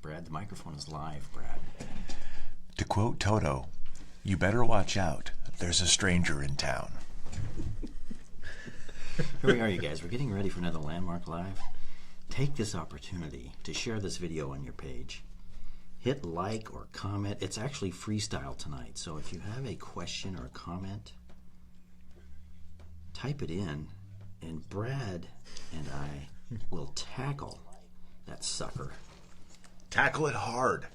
Brad, the microphone is live, Brad. To quote Toto, you better watch out. There's a stranger in town. Here we are, you guys. We're getting ready for another Landmark Live. Take this opportunity to share this video on your page. Hit like or comment. It's actually freestyle tonight, so if you have a question or a comment, type it in, and Brad and I will tackle that sucker. Tackle it hard.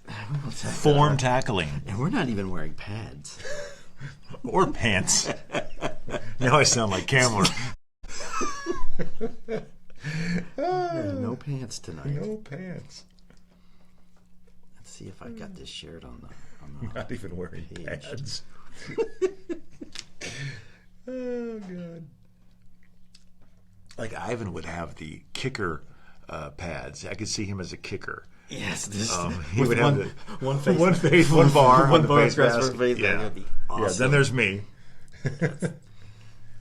Form tackling. And we're not even wearing pads. Or pants. Now I sound like Camler. No pants tonight. No pants. Let's see if I've got this shared on the Not even wearing page. pads. Oh, God. Like Ivan would have the kicker pads. I could see him as a kicker. Yes, this He would have one face, one bar, one on the bar face across mask. her face. Yeah. That would be Yeah, awesome. then there's me.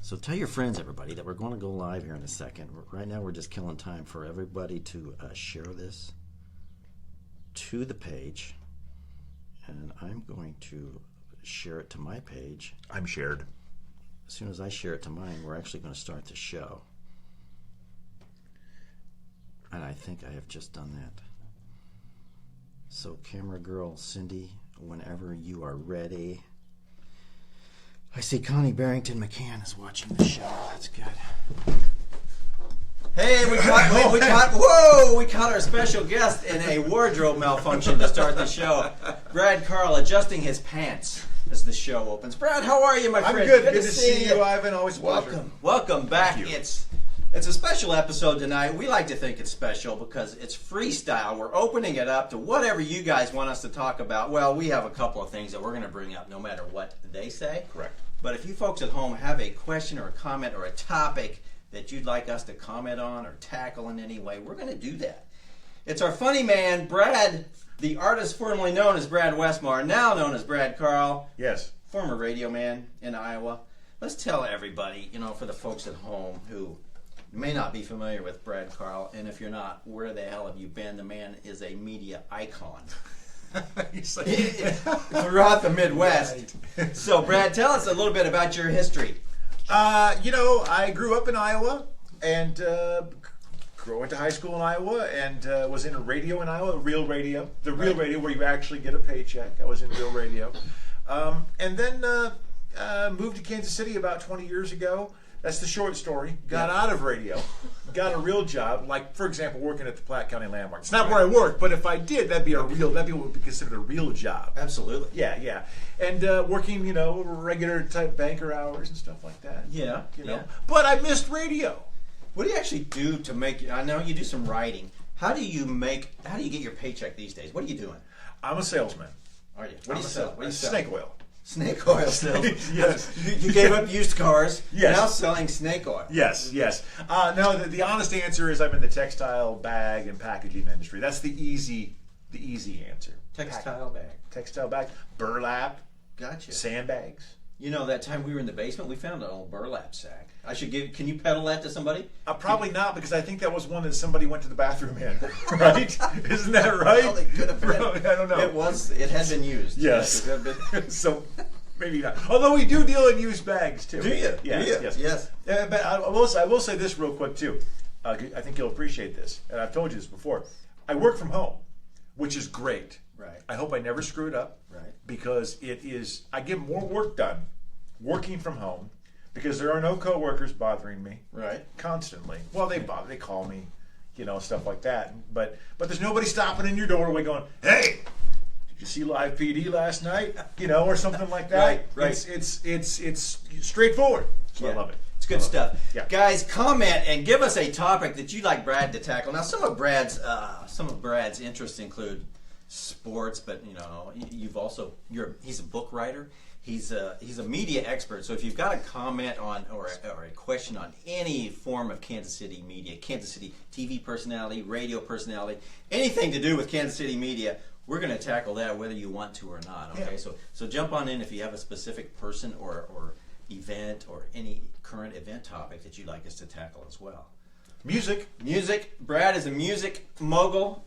So tell your friends, everybody, that we're going to go live here in a second. Right now, we're just killing time for everybody to share this to the page, and I'm going to share it to my page. I'm shared. As soon as I share it to mine, we're actually going to start the show. And I think I have just done that. So, camera girl Cindy, whenever you are ready. I see Connie Barrington McCann is watching the show. That's good. Hey, we caught our special guest in a wardrobe malfunction to start the show. Brad Carl adjusting his pants as the show opens. Brad, how are you, my friend? I'm good. Good to see you, Ivan. Always a pleasure. Welcome back. Thank you. It's a special episode tonight. We like to think it's special because it's freestyle. We're opening it up to whatever you guys want us to talk about. Well, we have a couple of things that we're going to bring up no matter what they say. Correct. But if you folks at home have a question or a comment or a topic that you'd like us to comment on or tackle in any way, we're going to do that. It's our funny man, Brad, the artist formerly known as Brad Westmar, now known as Brad Carl. Yes. Former radio man in Iowa. Let's tell everybody, for the folks at home who may not be familiar with Brad Carl, and if you're not, where the hell have you been? The man is a media icon. Throughout the Midwest. Right. So, Brad, tell us a little bit about your history. I grew up in Iowa and went to high school in Iowa and was in radio in Iowa, real radio. The real radio where you actually get a paycheck. I was in real radio. And then moved to Kansas City about 20 years ago. That's the short story. Got out of radio. Got a real job, like, for example, working at the Platte County Landmark. It's not where I work, but if I did, that'd be what would be considered a real job. Absolutely. Yeah. And working, regular type banker hours and stuff like that. Yeah. But I missed radio. What do you actually do to make? I know you do some writing. How do you get your paycheck these days? What are you doing? I'm a salesman. Are you? What do you sell? Snake oil. Snake oil sales. Yes. You gave up used cars. Yes. Now selling snake oil. Yes. No, the honest answer is I'm in the textile bag and packaging industry. That's the easy answer. Textile bag. Burlap. Gotcha. Sandbags. That time we were in the basement, we found an old burlap sack. Can you peddle that to somebody? Probably not, because I think that was one that somebody went to the bathroom in. Right? Isn't that right? Well, it could have been. I don't know. It had been used. Yes. So maybe not. Although we do deal in used bags too. Do you? Yes. But I will say this real quick too. I think you'll appreciate this, and I've told you this before. I work from home, which is great. Right. I hope I never screw it up. Right. Because I get more work done working from home because there are no coworkers bothering me. Right. Constantly. Well, they call me, stuff like that. But there's nobody stopping in your doorway going, "Hey, did you see Live PD last night?" Or something like that. Right. It's straightforward. So I love it. It's good stuff. Yeah. Guys, comment and give us a topic that you'd like Brad to tackle. Now, some of Brad's interests include sports, but he's a book writer. He's a media expert. So if you've got a comment on or a question on any form of Kansas City media, Kansas City TV personality, radio personality, anything to do with Kansas City media, we're going to tackle that whether you want to or not. Okay, yeah. So jump on in if you have a specific person or event or any current event topic that you'd like us to tackle as well. Music. Music. Brad is a music mogul.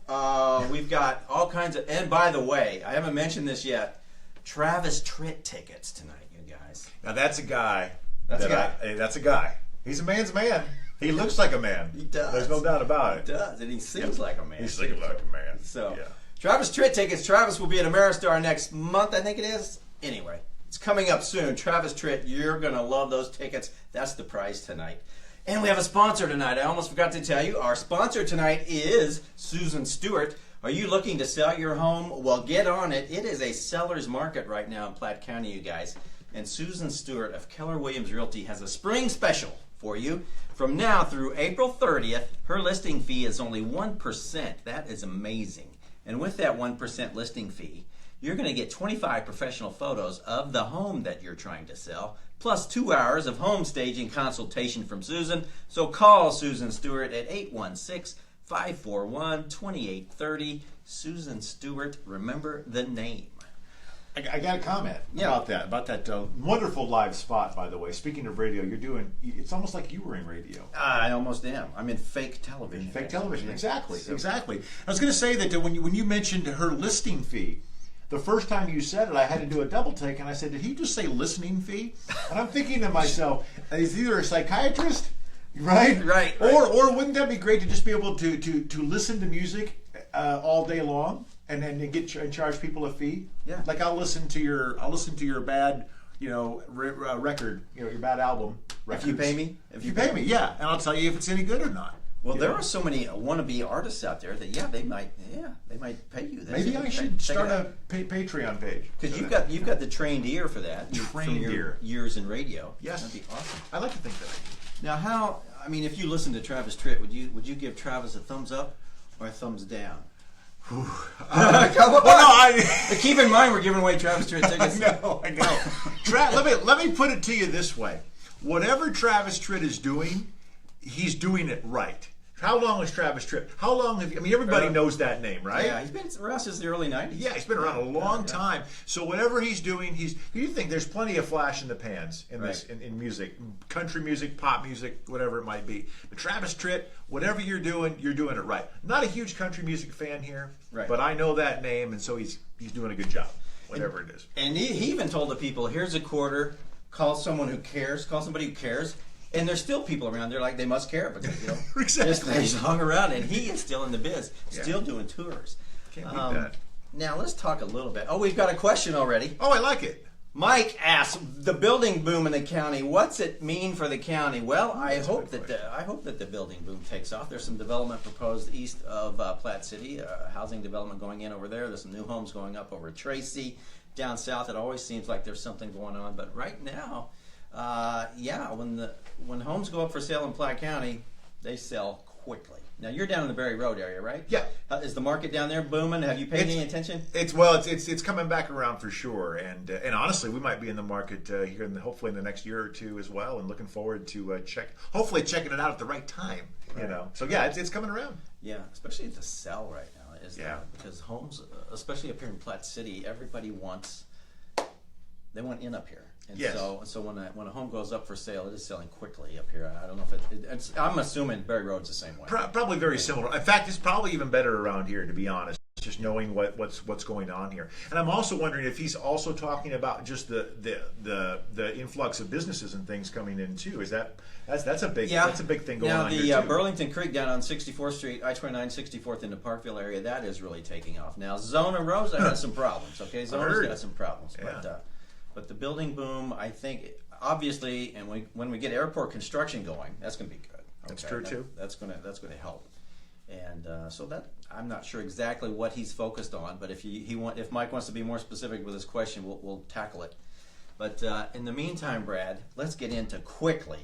We've got all kinds of... And by the way, I haven't mentioned this yet. Travis Tritt tickets tonight, you guys. Now that's a guy. That's a guy. That's a guy. He's a man's man. He looks like a man. He does. There's no doubt about it. He does, and he sings like a man. He sings like a man. So, yeah. Travis Tritt tickets. Travis will be at Ameristar next month, I think it is. Anyway, it's coming up soon. Travis Tritt, you're going to love those tickets. That's the prize tonight. And we have a sponsor tonight. I almost forgot to tell you. Our sponsor tonight is Susan Stewart. Are you looking to sell your home? Well, get on it. It is a seller's market right now in Platte County, you guys. And Susan Stewart of Keller Williams Realty has a spring special for you. From now through April 30th, her listing fee is only 1%. That is amazing. And with that 1% listing fee, you're going to get 25 professional photos of the home that you're trying to sell, plus 2 hours of home staging consultation from Susan. So call Susan Stewart at 816-541-2830. Susan Stewart, remember the name. I got a comment about that wonderful live spot, by the way. Speaking of radio, you're doing, it's almost like you were in radio. I almost am. I'm in fake television. Fake television, exactly, So- exactly. I was going to say that when you mentioned her listing fee, the first time you said it, I had to do a double take, and I said, did he just say listening fee? And I'm thinking to myself, is he either a psychiatrist, right? Right. Or wouldn't that be great to just be able to listen to music all day long and charge people a fee? Yeah. Like I'll listen to your bad record, your bad album. If you pay me? If you pay me, yeah, and I'll tell you if it's any good or not. Well, there are so many wannabe artists out there that they might pay you. Maybe I should start a Patreon page. Because you've got the trained ear for that. From your years in radio. Yes, that'd be awesome. I like to think that I do. Now, if you listen to Travis Tritt, would you give Travis a thumbs up or a thumbs down? Come on. Well, But keep in mind, we're giving away Travis Tritt tickets. I know. Let me put it to you this way: whatever Travis Tritt is doing, he's doing it right. How long is Travis Tritt? How long have you? I mean, everybody knows that name, right? Yeah, he's been around since the early 90s. Yeah, he's been around a long time. So whatever he's doing, you think there's plenty of flash in the pans in this in music, country music, pop music, whatever it might be. But Travis Tritt, whatever you're doing it right. Not a huge country music fan here, but I know that name, and so he's doing a good job, whatever it is. And he even told the people, "Here's a quarter. Call someone who cares. Call somebody who cares." And there's still people around there like they must care because Exactly. he's hung around and he is still in the biz, still doing tours. Can't beat that. Now let's talk a little bit. Oh, we've got a question already. Oh, I like it. Mike asks, the building boom in the county, what's it mean for the county? Well, I hope that the building boom takes off. There's some development proposed east of Platte City, housing development going in over there. There's some new homes going up over Tracy. Down south, it always seems like there's something going on. But right now, when homes go up for sale in Platte County, they sell quickly. Now you're down in the Berry Road area, right? Yeah. Is the market down there booming? Have you paid any attention? It's coming back around for sure, and honestly, we might be in the market here, hopefully in the next year or two as well, and looking forward to hopefully checking it out at the right time. Right. So yeah, it's coming around. Yeah, especially to sell right now because homes, especially up here in Platte City, everybody wants in up here. And so when a home goes up for sale, it is selling quickly up here. I don't know if it's. I'm assuming Berry Road's the same way. Probably very similar. In fact, it's probably even better around here, to be honest. Just knowing what's going on here, and I'm also wondering if he's also talking about just the influx of businesses and things coming in too. That's a big thing going on here too. Now the Burlington Creek down on 64th Street, I-29, 64th in the Parkville area, that is really taking off. Now Zona Rosa has some problems. Okay, Zona's got some problems, but the building boom, I think, obviously, and when we get airport construction going, that's going to be good. Okay? That's true too. That's going to help. And so that I'm not sure exactly what he's focused on, but if Mike wants to be more specific with his question, we'll tackle it. But in the meantime, Brad, let's get into quickly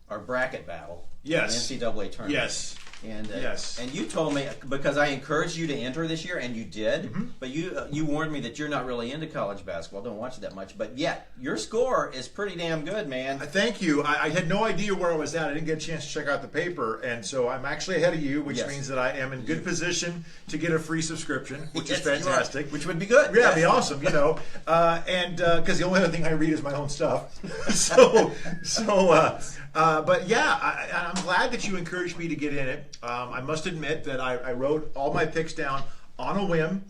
our bracket battle. Yes. In the NCAA tournament. Yes. And Yes. and you told me, because I encouraged you to enter this year, and you did, Mm-hmm. but you warned me that you're not really into college basketball, don't watch it that much, but yet your score is pretty damn good, man. Thank you. I had no idea where I was at. I didn't get a chance to check out the paper, and so I'm actually ahead of you, which Yes. means that I am in good position to get a free subscription, which Yes, is you are. fantastic. Which would be good. Yeah, it'd be awesome, and because the only other thing I read is my own stuff. But yeah, I'm glad that you encouraged me to get in it. I must admit that I wrote all my picks down on a whim,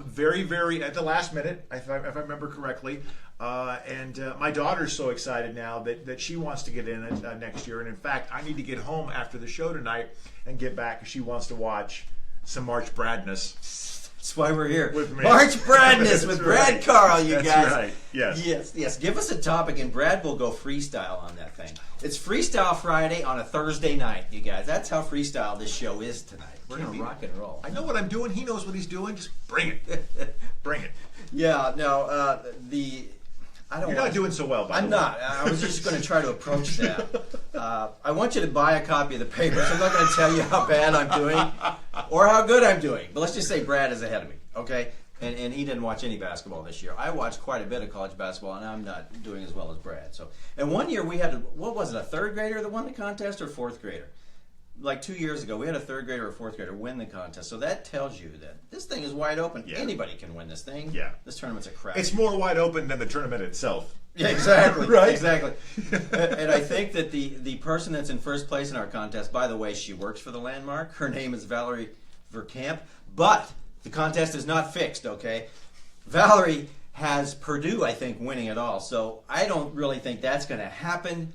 very, very at the last minute, if I remember correctly. And my daughter's so excited now that she wants to get in it next year. And in fact, I need to get home after the show tonight and get back because she wants to watch some March Bradness. That's why we're here. With me. March Bradness with That's Brad right. Carl, you That's guys. right. Yes. Yes. Give us a topic, and Brad will go freestyle on that thing. It's Freestyle Friday on a Thursday night, you guys. That's how freestyle this show is tonight. We're going to rock and roll. I know what I'm doing. He knows what he's doing. Just bring it. Bring it. Yeah, no, I don't You're not doing so well, by I'm the way. not. I was just going to try to approach that. I want you to buy a copy of the paper, so I'm not going to tell you how bad I'm doing or how good I'm doing. But let's just say Brad is ahead of me, okay? And he didn't watch any basketball this year. I watched quite a bit of college basketball, and I'm not doing as well as Brad. So, and one year we had, what was it, a third grader that won the contest or fourth grader? Like 2 years ago, we had a third grader or a fourth grader win the contest. So that tells you that this thing is wide open. Yeah. Anybody can win this thing. Yeah. This tournament's a crap. It's more wide open than the tournament itself. Yeah, exactly. Right? Exactly. And I think that the person that's in first place in our contest, by the way, she works for the Landmark. Her name is Valerie Verkamp. But the contest is not fixed, okay? Valerie has Purdue, I think, winning it all. So I don't really think that's going to happen.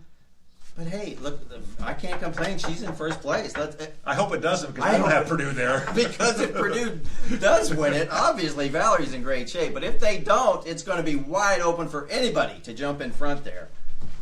But hey, look, I can't complain. She's in first place. I hope it doesn't because I don't have Purdue there. Because if Purdue does win it, obviously Valerie's in great shape. But if they don't, it's going to be wide open for anybody to jump in front there.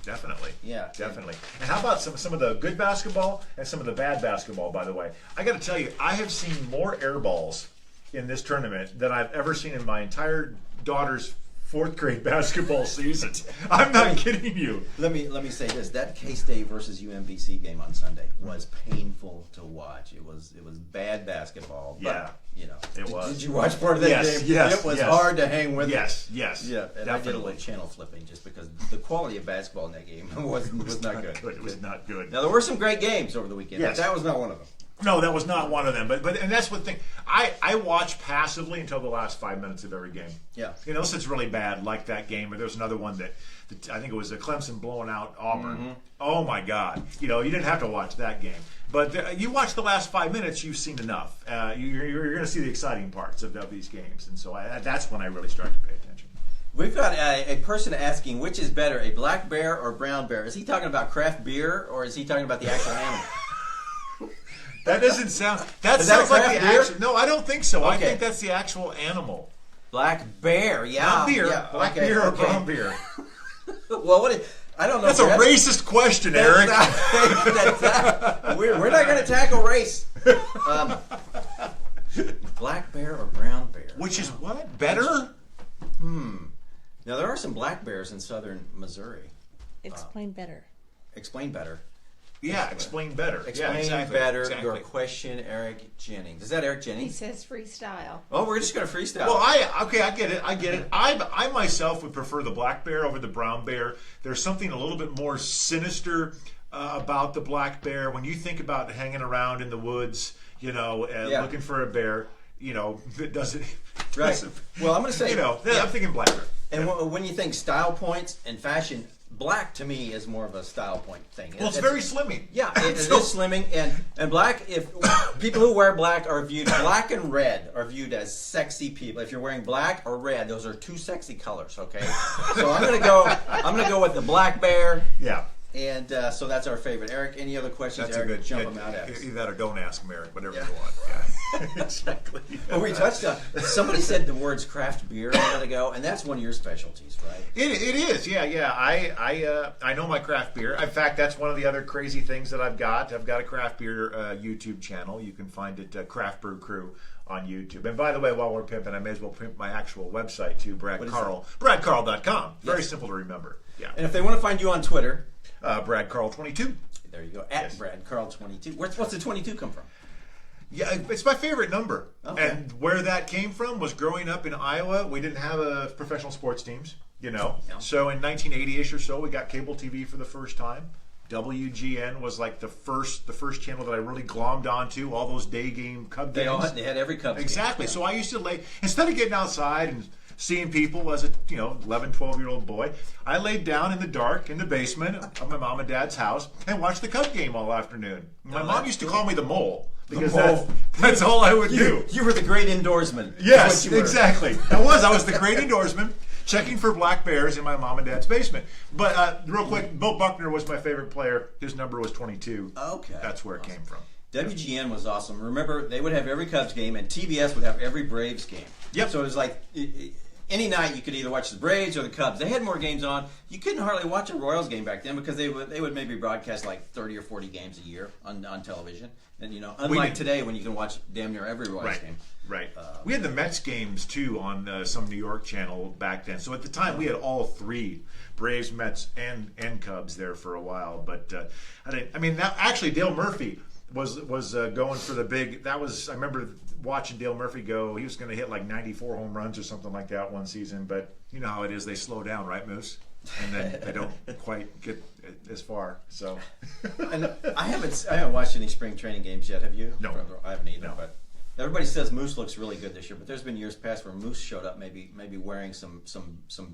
Definitely. Yeah. Definitely. And how about some of the good basketball and some of the bad basketball, by the way? I got to tell you, I have seen more air balls in this tournament than I've ever seen in my entire daughter's fourth grade basketball season. I'm not kidding you. Let me say this: that K-State versus UMBC game on Sunday was painful to watch. It was bad basketball. But, Yeah. you know, It was. Did you watch part of that Yes, game? yes, It was yes. hard to hang with. Yes. Yeah, and I did a Definitely. little channel flipping just because the quality of basketball in that game was not good. It was not good. Now there were some great games over the weekend. Yes. But that was not one of them. No, that was not one of them. But and that's what thing. I watch passively until the last 5 minutes of every game. Yeah. Unless it's really bad, like that game. Or there's another one that I think it was Clemson blowing out Auburn. Mm-hmm. Oh my God! You didn't have to watch that game. But you watch the last 5 minutes, you've seen enough. You're going to see the exciting parts of these games, and so that's when I really start to pay attention. We've got a person asking which is better, a black bear or brown bear. Is he talking about craft beer or is he talking about the actual animal? That doesn't sound. That Is that sounds like craft the beer? actual. No, I don't think so. I Okay. think that's the actual animal. Black bear, yeah. Not beer. Yeah, Black okay, beer or okay. brown beer. Well, I don't know. That's a Brad. racist question, Eric. We're not going to tackle race. Black bear or brown bear? Which is what? Better? Now, there are some black bears in southern Missouri. Explain better. Explain better. Yeah, explain better. Explain yeah, exactly. better Exactly. your question, Eric Jennings. Is that Eric He Jennings? says freestyle. Oh, we're just going to freestyle. Well, I get it. I myself would prefer the black bear over the brown bear. There's something a little bit more sinister about the black bear. When you think about hanging around in the woods, looking for a bear, that doesn't. Right. Well, I'm going to say, I'm thinking black bear. And when you think style points and fashion, black to me is more of a style point thing. Well, it's very slimming. Yeah, it is slimming, and black. If people who wear black are viewed, black and red are viewed as sexy people. If you're wearing black or red, those are two sexy colors. Okay, so I'm gonna go with the black bear. Yeah. And so that's our favorite. Eric, any other questions? That's Eric, a good jump them out at us. Either that or don't ask them, Eric. Whatever Yeah. you want. Yeah. Exactly. Well, we touched on. Somebody said the words craft beer a minute ago, and that's one of your specialties, right? It is, yeah. I know my craft beer. In fact, that's one of the other crazy things that I've got. I've got a craft beer YouTube channel. You can find it, Craft Brew Crew, on YouTube. And by the way, while we're pimping, I may as well pimp my actual website too, BradCarl.com. Very simple to remember. Yeah. And if they want to find you on Twitter, BradCarl22. There you go. At Yes. Brad Carl 22. What's the 22 come from? Yeah, it's my favorite number. Okay. And where that came from was growing up in Iowa. We didn't have professional sports teams, you know. Yeah. So in 1980-ish or so, we got cable TV for the first time. WGN was like the first channel that I really glommed onto. All those day game Cub games. They had every Cubs game. Exactly. So I used to instead of getting outside and seeing people as a 11, 12-year-old boy, I laid down in the dark in the basement of my mom and dad's house and watched the Cub game all afternoon. My mom used to call me the mole because that's all I would do. You were the great indoorsman. Yes, That's what you were. exactly. I was the great indoorsman, checking for black bears in my mom and dad's basement. But real quick, Bill Buckner was my favorite player. His number was 22. Okay. That's where it came from. WGN was awesome. Remember, they would have every Cubs game, and TBS would have every Braves game. Yep. So it was like any night you could either watch the Braves or the Cubs. They had more games on. You couldn't hardly watch a Royals game back then because they would maybe broadcast like 30 or 40 games a year on television. And unlike today when you can watch damn near every Royals game. Right. We had the Mets games too on some New York channel back then. So at the time we had all three, Braves, Mets, and Cubs there for a while. But actually Dale Murphy was going for the big. I remember watching Dale Murphy go. He was going to hit like 94 home runs or something like that one season. But you know how it is. They slow down, right, Moose? And then they don't quite get as far. So, And I haven't watched any spring training games yet. Have you? No. I haven't either. No. But everybody says Moose looks really good this year. But there's been years past where Moose showed up maybe wearing some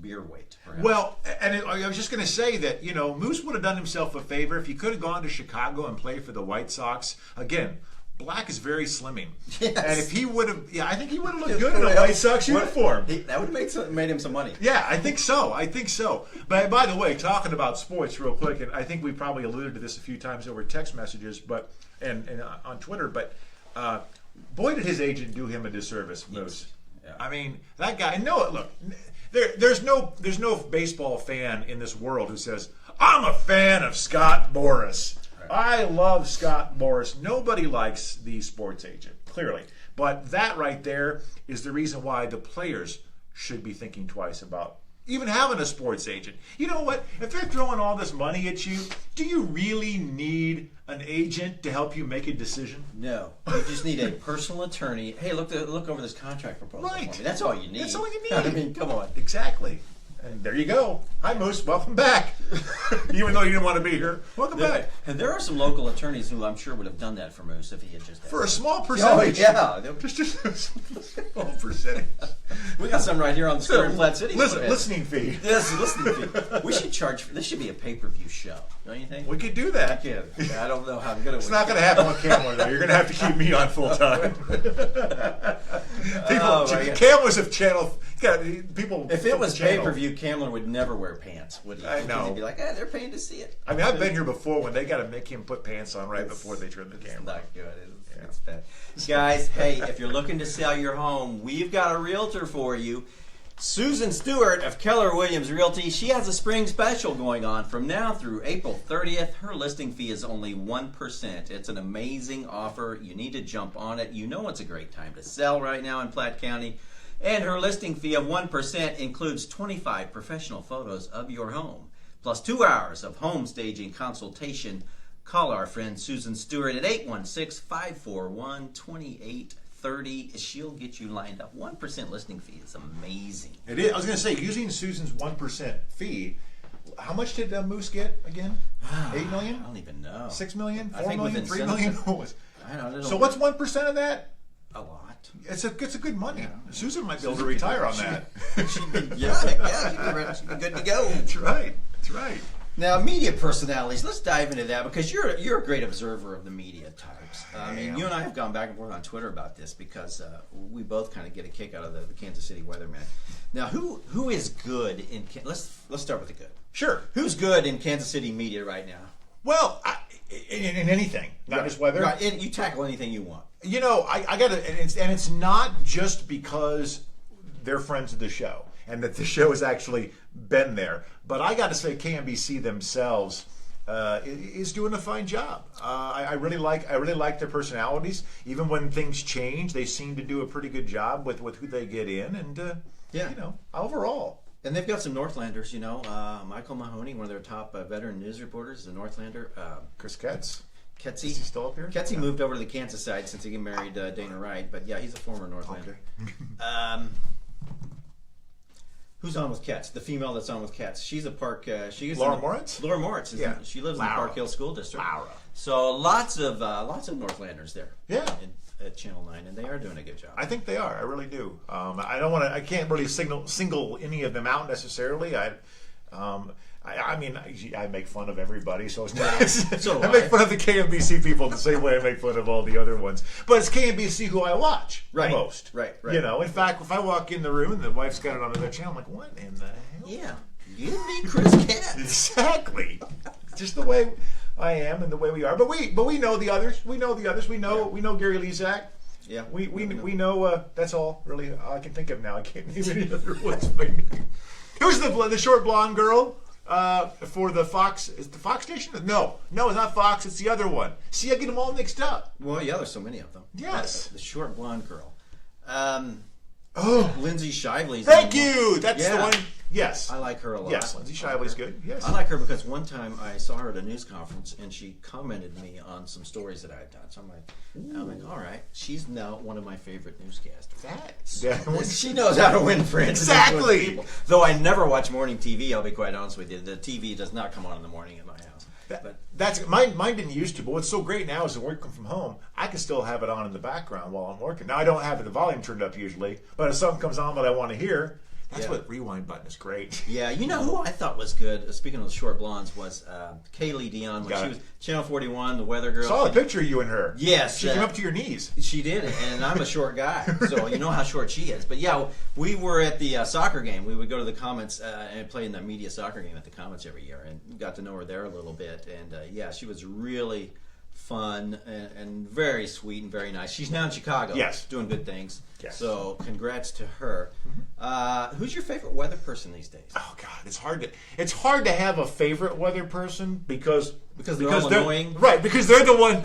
beer weight. Perhaps. well, and I was just going to say that Moose would have done himself a favor if he could have gone to Chicago and played for the White Sox again. Black is very slimming, Yes. and if he would have, I think he would have looked good in a White Sox uniform. That would have made him some money. Yeah, I think so. But by the way, talking about sports real quick, and I think we probably alluded to this a few times over text messages, and on Twitter. But boy, did his agent do him a disservice, Moose. Yeah. I mean, that guy. No, look, there's no baseball fan in this world who says I'm a fan of Scott Boras. I love Scott Boras. Nobody likes the sports agent, clearly. But that right there is the reason why the players should be thinking twice about even having a sports agent. You know what? If they're throwing all this money at you, do you really need an agent to help you make a decision? No, you just need a personal attorney. Hey, look over this contract proposal Right. for me. That's all you need. That's all you need. I mean, come on. Exactly. And there you go. Hi, Moose. Welcome back. Even though you didn't want to be here, welcome back. And there are some local attorneys who I'm sure would have done that for Moose if he had just. For a small Oh percentage. yeah, Just a small percentage. we got some right here on the square in Platte City. Listening fee. Yes, listening fee. We should charge. This should be a pay-per-view show, don't you think? We could do that. I don't know how good it It's not going to happen on camera, though. You're going to have to keep me on full time. Cameras have channel. People. If it was channel. pay-per-view, Camler would never wear pants, would he? I know. He'd be like, they're paying to see it. I mean, I've been here before when they got to make him put pants on right before they turn the It's camera. not good. It's bad. Guys, hey, if you're looking to sell your home, we've got a realtor for you. Susan Stewart of Keller Williams Realty. She has a spring special going on from now through April 30th. Her listing fee is only 1%. It's an amazing offer. You need to jump on it. You know it's a great time to sell right now in Platte County. And her listing fee of 1% includes 25 professional photos of your home, plus 2 hours of home staging consultation. Call our friend Susan Stewart at 816-541-2830. She'll get you lined up. 1% listing fee is amazing. It is. I was going to say, using Susan's 1% fee, how much did Moose get again? 8 million? I don't even know. 6 million? I 4 think million? with 3 million? incentives- I don't know. So what's 1% of that? A lot. It's a good money. Susan might be able to retire on that. She'd be good to go. That's right. Now, media personalities. Let's dive into that because you're a great observer of the media types. I mean, you and I have gone back and forth on Twitter about this because we both kind of get a kick out of the Kansas City weatherman. Now, who is good in? Let's start with the good. Sure. Who's good in Kansas City media right now? Well, in anything, not just weather. Right. You tackle anything you want. You know, I got to, and it's not just because they're friends of the show and that the show has actually been there, but I got to say, KMBC themselves is doing a fine job. I really like their personalities. Even when things change, they seem to do a pretty good job with who they get in, and you know, overall. And they've got some Northlanders, Michael Mahoney, one of their top veteran news reporters, is a Northlander. Chris Ketz. Ketzy. Is he still up here? Ketzy moved over to the Kansas side since he married Dana Wright, but yeah, he's a former Northlander. Who's on with Ketz? The female that's on with Ketz. She's a park. She is Laura Moritz? Laura Moritz. Yeah. She lives in the Park Hill School District. Laura. So lots of Northlanders there. Yeah. At Channel 9, and they are doing a good job. I think they are. I really do. I don't want to. I can't really single any of them out necessarily. I mean, I make fun of everybody, so it's not. So I make fun of the KMBC people the same way I make fun of all the other ones. But it's KMBC who I watch the most. Right. In fact, if I walk in the room and the wife's got it on another channel, I'm like, what in the hell? Yeah. Give me Chris Ketz. Exactly. Just the way I am and the way we are. But we know the others. We know Gary Lezak. Yeah. We know that's all really I can think of now. I can't name any other ones. Who's the short blonde girl for the Fox? Is it the Fox station? No, it's not Fox. It's the other one. See, I get them all mixed up. Well, yeah, there's so many of them. Yes. The short blonde girl. Lindsay Shively's. Thank you. That's the one. Yes. I like her a lot. Yes, Lindsay Shively's good. Yes. I like her because one time I saw her at a news conference and she commented me on some stories that I had done. So I'm like, all right, she's now one of my favorite newscasters. She knows how to win friends. Exactly. People. Though I never watch morning TV, I'll be quite honest with you. The TV does not come on in the morning in my house. That's mine didn't used to, but what's so great now is that working from home, I can still have it on in the background while I'm working. Now I don't have the volume turned up usually, but if something comes on that I want to hear, that's what rewind button is great. Yeah, you know who I thought was good, speaking of the short blondes, was Kaylee Dion when she was Channel 41, the weather girl. Saw a picture of you and her. Yes. She came up to your knees. She did, and I'm a short guy, so you know how short she is. But yeah, we were at the soccer game. We would go to the Comets and play in the media soccer game at the Comets every year, and got to know her there a little bit. And yeah, she was really fun and very sweet and very nice. She's now in Chicago, doing good things. Yes. So congrats to her. Who's your favorite weather person these days? Oh God, it's hard to have a favorite weather person because they're all annoying. Right, because they're the ones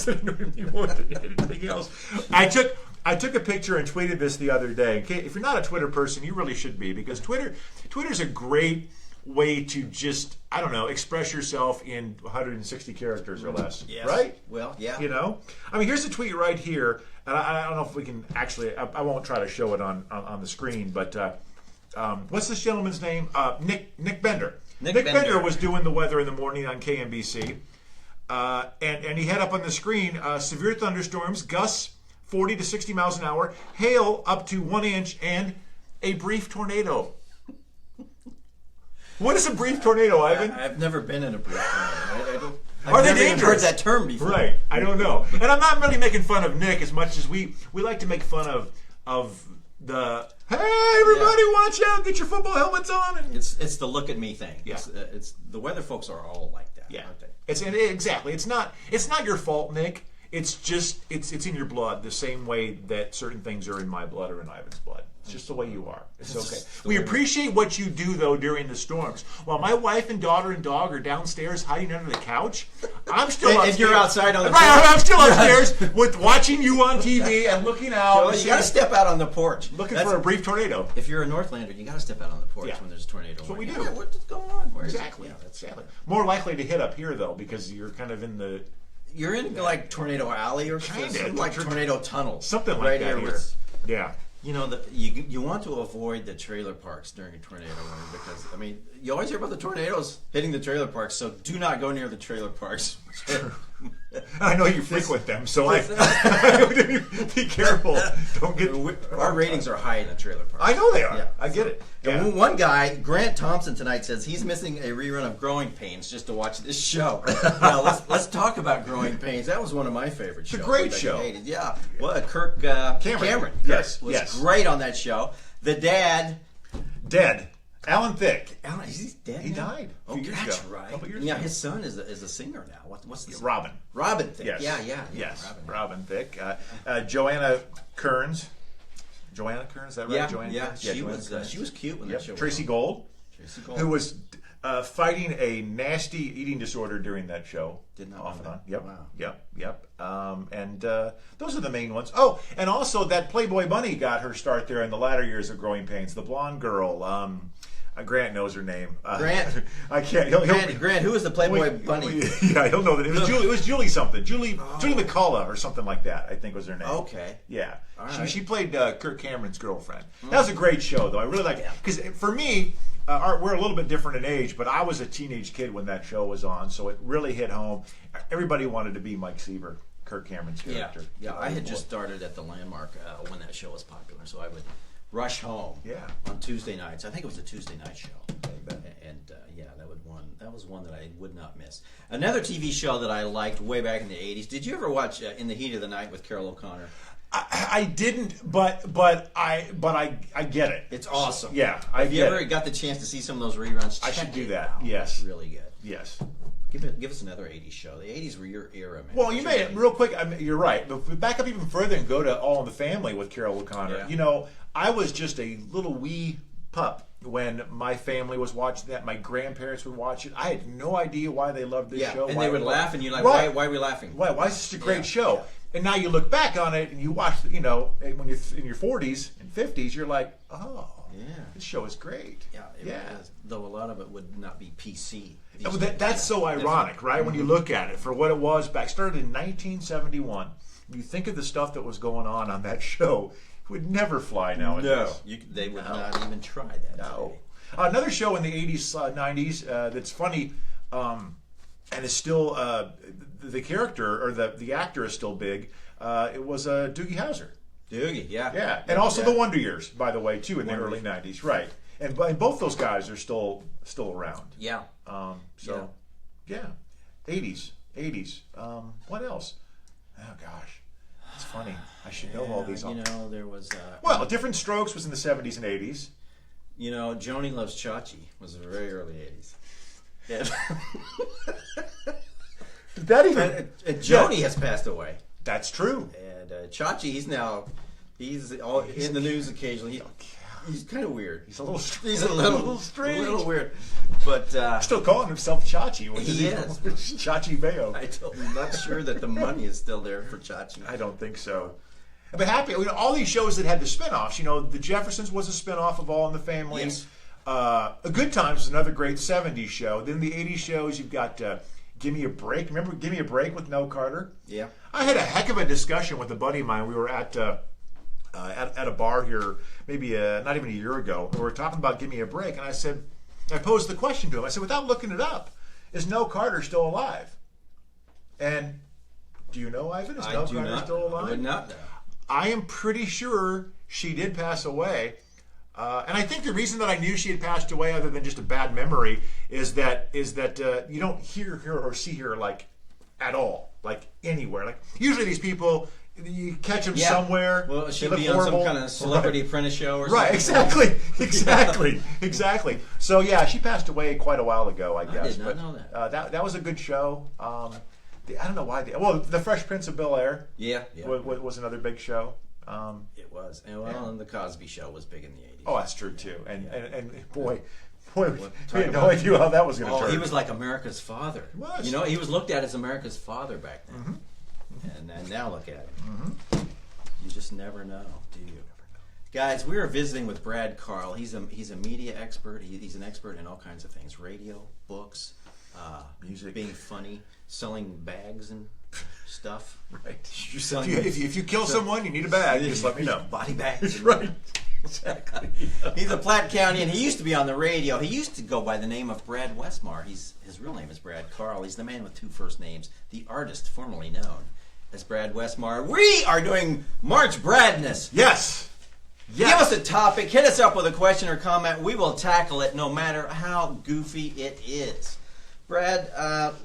that annoy me more than anything else. I took a picture and tweeted this the other day. If you're not a Twitter person, you really should be, because Twitter's a great way to just, I don't know, express yourself in 160 characters or less. Yes. Right? Well, yeah. I mean, here's a tweet right here, and I don't know if we can actually, I won't try to show it on the screen, but what's this gentleman's name? Nick Bender. Nick Bender was doing the weather in the morning on KMBC, and he had up on the screen severe thunderstorms, gusts 40 to 60 miles an hour, hail up to 1 inch, and a brief tornado. What is a brief tornado, Ivan? I've never been in a brief tornado. Are they dangerous? I've never heard that term before. Right. I don't know. And I'm not really making fun of Nick as much as we like to make fun of the, hey, everybody, watch out, get your football helmets on. And it's the look at me thing. Yeah. It's the weather folks are all like that, aren't they? Exactly. It's not your fault, Nick. It's just it's in your blood the same way that certain things are in my blood or in Ivan's blood. It's just the way you are. It's okay. We appreciate what you do, though, during the storms. While my wife and daughter and dog are downstairs hiding under the couch, I'm still upstairs. And you're outside on the porch. Right, I'm still upstairs with watching you on TV and looking out. Well, you got to step out on the porch. Looking for a brief tornado. If you're a Northlander, you got to step out on the porch when there's a tornado. That's what we do. Yeah, what's going on? Exactly. Exactly. More likely to hit up here, though, because you're kind of in the... You're in like Tornado Alley or something, like Tornado Tunnel. Something like that here. Yeah. You want to avoid the trailer parks during a tornado warning because, I mean, you always hear about the tornadoes hitting the trailer parks, so do not go near the trailer parks. I know you frequent them, so be careful. Don't get. Our ratings are high in the trailer parks. I know they are. Yeah. I get it. Yeah. One guy, Grant Thompson, tonight says he's missing a rerun of Growing Pains just to watch this show. Now let's talk about Growing Pains. That was one of my favorite shows. It's a great show. Yeah. Well, Kirk Cameron. Yes. Was great on that show. The dad. Dead. Alan Thicke. Alan, he's dead. He died. Oh, that's right. Yeah, his son is a singer now. What's the Robin? Robin Thicke. Yes. Yeah. Yes. Robin Thicke. Joanna Kearns. Joanna Kearns, is that right? Yeah. Joanna Yeah. Kearns? She was cute when that show. Tracy Gold. Who was fighting a nasty eating disorder during that show. Did not off and know on. that. Yep. Wow. Yep. And those are the main ones. Oh, and also that Playboy Bunny got her start there in the latter years of Growing Pains. The blonde girl. Grant knows her name. Grant? I can't. Grant, who was the Playboy bunny? Yeah, he'll know that. It was Julie something. Julie McCullough or something like that, I think was her name. Okay. Yeah. All right. She played Kirk Cameron's girlfriend. That was a great show, though. I really liked it. Because for me, we're a little bit different in age, but I was a teenage kid when that show was on, so it really hit home. Everybody wanted to be Mike Seaver, Kirk Cameron's character. Yeah. I had just started at the Landmark when that show was popular, so I would rush home on Tuesday nights. I think it was a Tuesday night show. And that was one that I would not miss. Another TV show that I liked way back in the 80s. Did you ever watch In the Heat of the Night with Carol O'Connor? I didn't, but I get it. It's awesome. Yeah, Have you ever got the chance to see some of those reruns? I should do that. Out. Yes, it's really good. Yes. Give us another 80s show. The 80s were your era, man. Well, you made it real quick. I mean, you're right. But if we back up even further and go to All in the Family with Carol O'Connor. Yeah. You know, I was just a little wee pup when my family was watching that. My grandparents would watch it. I had no idea why they loved this show. And they would laugh, and you're like, right. why are we laughing? Why is this a great show? Yeah. And now you look back on it and you watch, when you're in your 40s and 50s, you're like, oh, this show is great. Yeah, it is. Though a lot of it would not be PC. That's so ironic, right? Mm-hmm. When you look at it for what it was back, started in 1971. You think of the stuff that was going on that show, it would never fly nowadays. No, they would not even try that. No. Another show in the 80s, 90s that's funny and is still the character or the actor is still big. It was Doogie Howser. Doogie, yeah, and also the Wonder Years, by the way, too, in the early '90s, right? And both those guys are still around. Yeah. Yeah, '80s. What else? Oh gosh, it's funny. I should know all these. There was. Different Strokes was in the '70s and '80s. Joni Loves Chachi was in the very early '80s. Yeah. Joni has passed away. That's true. And Chachi, he's in the news occasionally. He's kind of weird. He's a little strange. A little weird. But still calling himself Chachi. He is. Chachi Bayo. I'm not sure that the money is still there for Chachi. I don't think so. But happy. All these shows that had the spinoffs. The Jeffersons was a spinoff of All in the Family. Yes. A Good Times was another great '70s show. Then the '80s shows, you've got Give Me a Break. Remember Give Me a Break with Nell Carter? Yeah. I had a heck of a discussion with a buddy of mine. We were at a bar here, maybe not even a year ago. We were talking about Give Me a Break, and I posed the question to him. I said, without looking it up, is Nell Carter still alive? And do you know, Ivan? Is Nell Carter still alive? I would not know. I am pretty sure she did pass away. And I think the reason that I knew she had passed away, other than just a bad memory, is that you don't hear her or see her at all, anywhere. Usually these people, you catch them somewhere. Well, she'll be on some kind of Celebrity Apprentice show or something. Right, exactly. So yeah, she passed away quite a while ago, I guess. I did not know that. That was a good show. I don't know why. The Fresh Prince of Bel-Air. Yeah. Was another big show. It was, and the Cosby Show was big in the '80s. Oh, that's true too. And boy, we had no idea how that was going to turn. He was like America's father. He was. He was looked at as America's father back then. Mm-hmm. And now look at him. Mm-hmm. You just never know, do you? Guys, we are visiting with Brad Carl. He's a media expert. He's an expert in all kinds of things: radio, books, music, being funny, selling bags and stuff. Right. If you kill someone, you need a bag. Just let me know. Body bags. Right. Exactly. He's a Platte County, and he used to be on the radio. He used to go by the name of Brad Westmar. His real name is Brad Carl. He's the man with two first names, the artist formerly known as Brad Westmar. We are doing March Bradness. Yes. Give us a topic. Hit us up with a question or comment. We will tackle it no matter how goofy it is. Brad,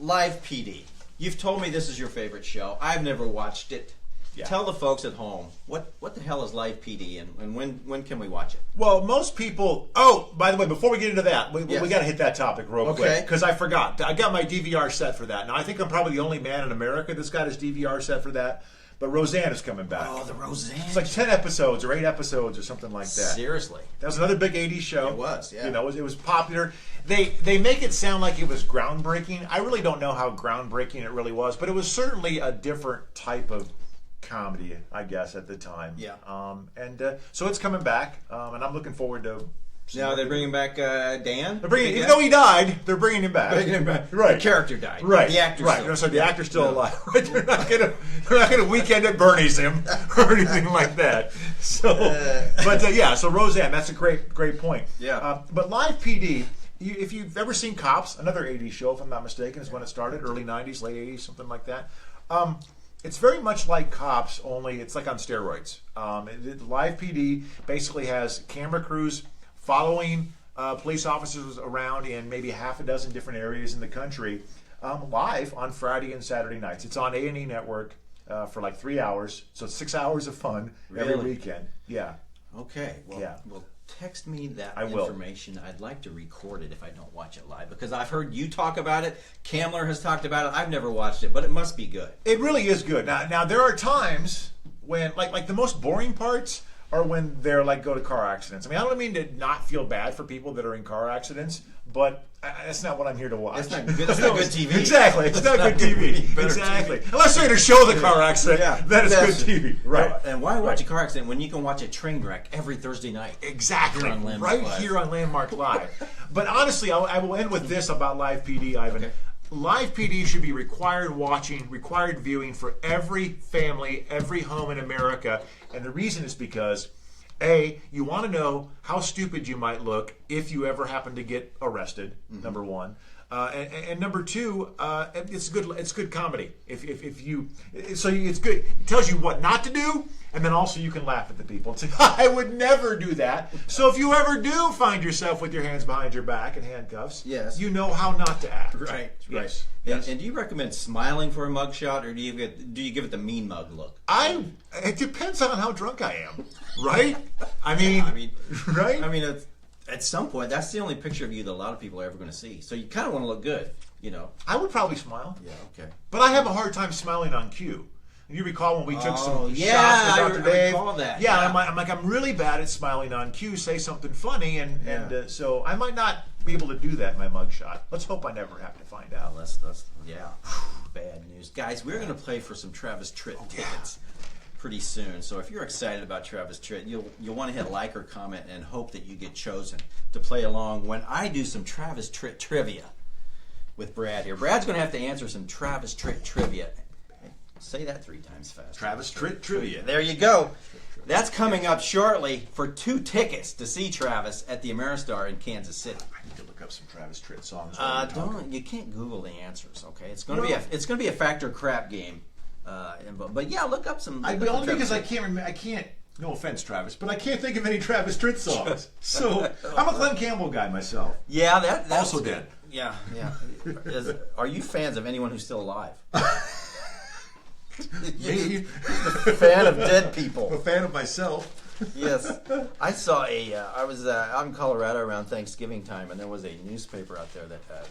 Live PD. You've told me this is your favorite show. I've never watched it. Yeah. Tell the folks at home, what the hell is Live PD and when can we watch it? Well, most people... Oh, by the way, before we get into that, we got to hit that topic real quick. Because I forgot. I got my DVR set for that. Now, I think I'm probably the only man in America that's got his DVR set for that. But Roseanne is coming back. Oh, the Roseanne. It's like 10 episodes or 8 episodes or something like that. Seriously. That was another big 80s show. It was, yeah. It was popular. They make it sound like it was groundbreaking. I really don't know how groundbreaking it really was, but it was certainly a different type of comedy, I guess, at the time. Yeah. So it's coming back, and I'm looking forward to Now they're bringing back Dan. They're bringing, even though he died, they're bringing him back. Bringing him back. Right. The character died. Right. The actor. Right. Still. So the actor's still alive. Right. They're not gonna weekend at Bernie's him or anything like that. So, but so Roseanne, that's a great point. Yeah. But Live PD, if you've ever seen Cops, another '80s show, if I'm not mistaken, is when it started, early '90s, late '80s, something like that. It's very much like Cops, only it's like on steroids. Live PD basically has camera crews following police officers around in maybe half a dozen different areas in the country, live on Friday and Saturday nights. It's on A&E Network for like 3 hours, so it's 6 hours of fun every weekend. Yeah. Okay. Well, Yeah. well, text me that I will. information. I'd like to record it if I don't watch it live, because I've heard you talk about it. Kamler has talked about it. I've never watched it, but it must be good. It really is good. Now there are times when, like the most boring parts are when they're like go to car accidents. I mean, I don't mean to not feel bad for people that are in car accidents, but that's not what I'm here to watch. It's not good. It's not good TV. Exactly, it's not good TV. Better Exactly. TV. Unless they're going to show the car accident, then it's good TV. Right. And why watch a car accident when you can watch a train wreck every Thursday night? Exactly. Here on Landmark Right Live. here on Landmark Live. But honestly, I will end with this about Live PD, Ivan. Okay. Live PD should be required watching, required viewing for every family, every home in America. And the reason is because, A, you want to know how stupid you might look if you ever happen to get arrested, number one. And number two, it's good comedy. It's good. It tells you what not to do, and then also you can laugh at the people and say, "I would never do that." So if you ever do find yourself with your hands behind your back and handcuffs, Yes. you know how not to act. Right. Yes. And, Yes. and do you recommend smiling for a mugshot, or do you give it the mean mug look? It depends on how drunk I am, right? I mean, right? I mean, at some point, that's the only picture of you that a lot of people are ever going to see. So you kind of want to look good, you know. I would probably smile. Yeah. Okay. But I have a hard time smiling on cue. You recall when we took some yeah, shots with I Dr. Dave? recall that. Yeah, Yeah. I'm like, I'm really bad at smiling on cue. Say something funny, and Yeah. so I might not be able to do that in my mugshot. Let's hope I never have to find out. That's bad news, guys. We're going to play for some Travis Tritt tickets pretty soon. So if you're excited about Travis Tritt, you'll want to hit like or comment and hope that you get chosen to play along when I do some Travis Tritt trivia with Brad here. Brad's going to have to answer some Travis Tritt trivia. Say that 3 times fast. Travis Tritt trivia. There you go. That's coming up shortly for 2 tickets to see Travis at the Ameristar in Kansas City. I need to look up some Travis Tritt songs. You can't Google the answers. Okay, it's going to be a factor crap game. But yeah, look up some. Only because I can't remember. I can't. No offense, Travis, but I can't think of any Travis Tritt songs. So I'm a Glenn Campbell guy myself. Yeah, that's Also dead. Yeah. Are you fans of anyone who's still alive? Me, a fan of dead people. I'm a fan of myself. Yes, I saw I was out in Colorado around Thanksgiving time, and there was a newspaper out there that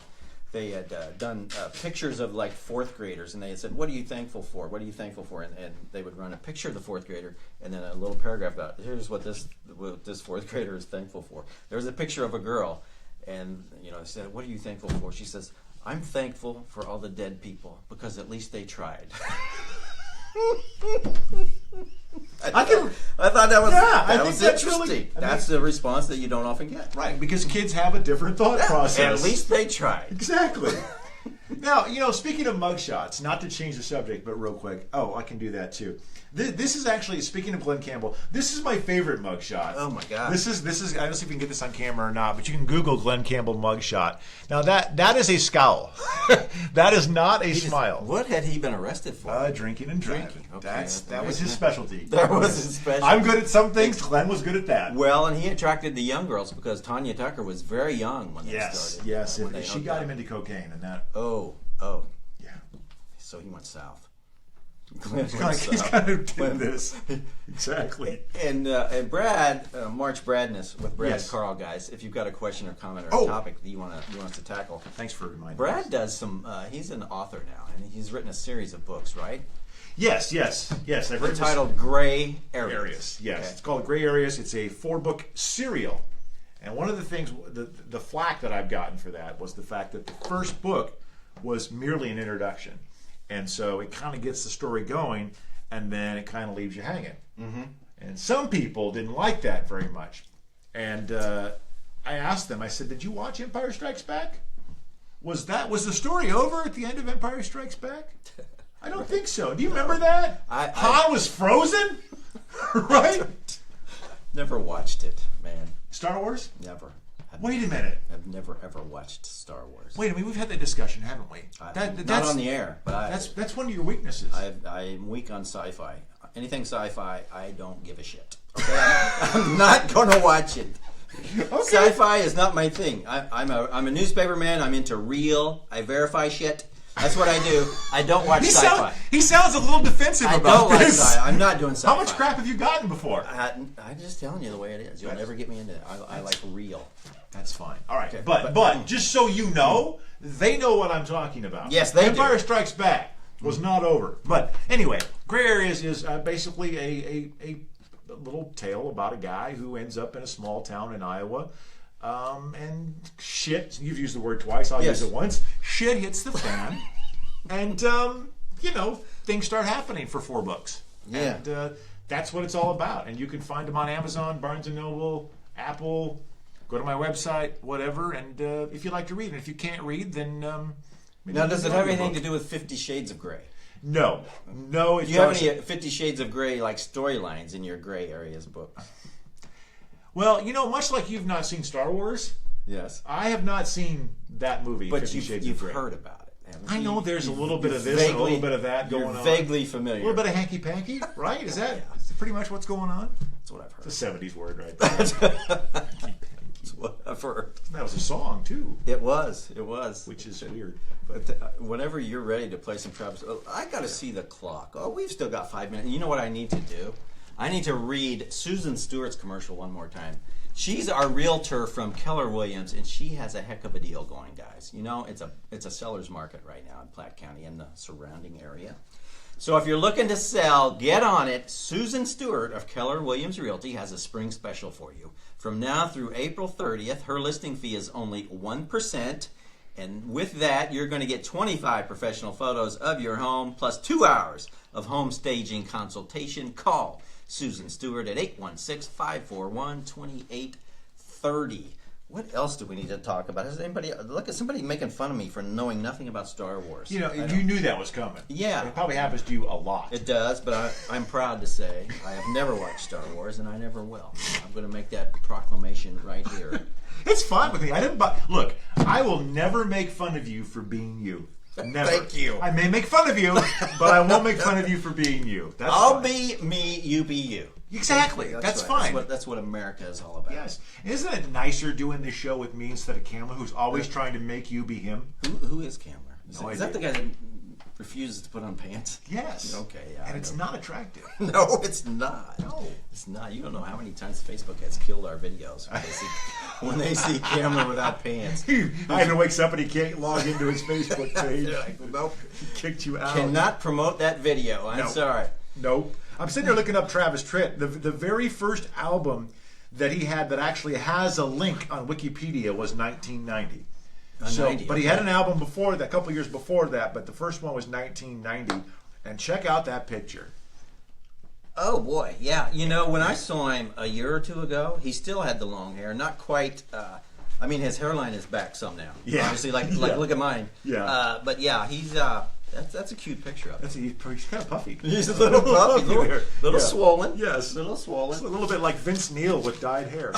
they had done pictures of like 4th graders, and they had said, "What are you thankful for? What are you thankful for?" And they would run a picture of the 4th grader, and then a little paragraph about here's what this 4th grader is thankful for. There was a picture of a girl, and they said, "What are you thankful for?" She says, "I'm thankful for all the dead people because at least they tried." I thought that was I think was that's interesting. really- That's the response that you don't often get. Right, because kids have a different thought process. At least they tried. Exactly. Now, speaking of mugshots, not to change the subject, but real quick. Oh, I can do that too. This is actually, speaking of Glenn Campbell, this is my favorite mugshot. Oh my God. This is. I don't know if you can get this on camera or not, but you can Google Glenn Campbell mugshot. Now that is a scowl. That is not a smile. What had he been arrested for? Drinking and driving. Drinking, okay. That was his specialty. That was his specialty. I'm good at some things. Glenn was good at that. Well, and he attracted the young girls because Tanya Tucker was very young when they started. Yes, When they she hooked got up. him into cocaine, and that. Oh. Yeah. So he went south. He's kind of did this. Exactly. And Brad, March Bradness with Brad Yes. Carl, guys. If you've got a question or comment or a topic that you want us to tackle, Thanks for reminding us. Brad does some. He's an author now, and he's written a series of books, right? Yes. I've read Titled Gray Areas. Yes, Okay. it's called Gray Areas. It's a 4-book serial, and one of the things, the flack that I've gotten for that was the fact that the first book was merely an introduction, and so it kind of gets the story going, and then it kind of leaves you hanging. Mm-hmm. And some people didn't like that very much, and I asked them, I said, did you watch Empire Strikes Back? Was the story over at the end of Empire Strikes Back? I don't think so. Do you remember that? Han was frozen? Right? Never watched it, man. Star Wars? Never. Wait a minute. I've never ever watched Star Wars. Wait a minute. We've had that discussion, haven't we? Not on the air, but that's one of your weaknesses. I'm weak on sci-fi. Anything sci-fi, I don't give a shit. Okay? I'm not going to watch it. Okay. Sci-fi is not my thing. I'm a newspaper man. I'm into real. I verify shit. That's what I do. I don't watch sci-fi. He sounds a little defensive about this. I don't like sci-fi. I'm not doing sci-fi. How much crap have you gotten before? I'm just telling you the way it is. You'll never get me into it. I like real. That's fine. All right. Okay. But just so you know, they know what I'm talking about. Yes, they do. Empire Strikes Back was not over. But anyway, Gray Areas is basically a little tale about a guy who ends up in a small town in Iowa. And shit, you've used the word twice, I'll use it once. Shit hits the fan. And, things start happening for $4. Yeah. And that's what it's all about. And you can find them on Amazon, Barnes & Noble, Apple. Go to my website, whatever. And if you like to read. And if you can't read, then... now, does it have anything to do with 50 Shades of Grey? No. No, it Do you have any 50 Shades of Grey like storylines in your Gray Areas book? Well, much like you've not seen Star Wars, Yes. I have not seen that movie, But 50 Shades you've of Grey. heard about it, haven't I you? know there's a little bit of this and a little bit of that going on. You're vaguely familiar. A little bit of hanky-panky, right? Is that pretty much what's going on? That's what I've heard. It's a 70s word right there. Hanky-panky. That's what I've heard. That was a song, too. It was. Which is weird. But whenever you're ready to play some Travis, I got to see the clock. Oh, we've still got 5 minutes. You know what I need to do? I need to read Susan Stewart's commercial one more time. She's our realtor from Keller Williams, and she has a heck of a deal going, guys. It's a seller's market right now in Platte County and the surrounding area. So if you're looking to sell, get on it. Susan Stewart of Keller Williams Realty has a spring special for you. From now through April 30th, her listing fee is only 1%. And with that, you're going to get 25 professional photos of your home, plus 2 hours of home staging consultation. Call Susan Stewart at 816-541-2830. What else do we need to talk about? Has anybody look at somebody making fun of me for knowing nothing about Star Wars? You knew that was coming. Yeah. It probably happens to you a lot. It does, but I'm proud to say I have never watched Star Wars, and I never will. I'm going to make that proclamation right here. It's fine with me. Look, I will never make fun of you for being you. Never. Thank you. I may make fun of you, but I won't make fun of you for being you. That's I'll fine. be me, you be you. Exactly. That's right. fine. That's what America is all about. Yes. Isn't it nicer doing this show with me instead of Kamla, who's always trying to make you be him? Who is Cameron? Is that the guy that refuses to put on pants? Yes. Okay, yeah. And it's not attractive. No, it's not. No. It's not. You don't know how many times Facebook has killed our videos when they see Cameron without pants. Either wakes up and he can't log into his Facebook page. Like, nope. He kicked you out. Cannot promote that video. I'm sorry. Nope. I'm sitting there looking up Travis Tritt. The very first album that he had that actually has a link on Wikipedia was 1990. But he had an album before that, a couple years before that, but the first one was 1990. And check out that picture. Oh boy, yeah. When I saw him a year or two ago, he still had the long hair. Not quite. His hairline is back some now. Yeah. Obviously, look at mine. Yeah. But yeah, he's that's a cute picture of him. He's kind of puffy. He's a little puffy, little swollen. Yes, little swollen. It's a little bit like Vince Neil with dyed hair.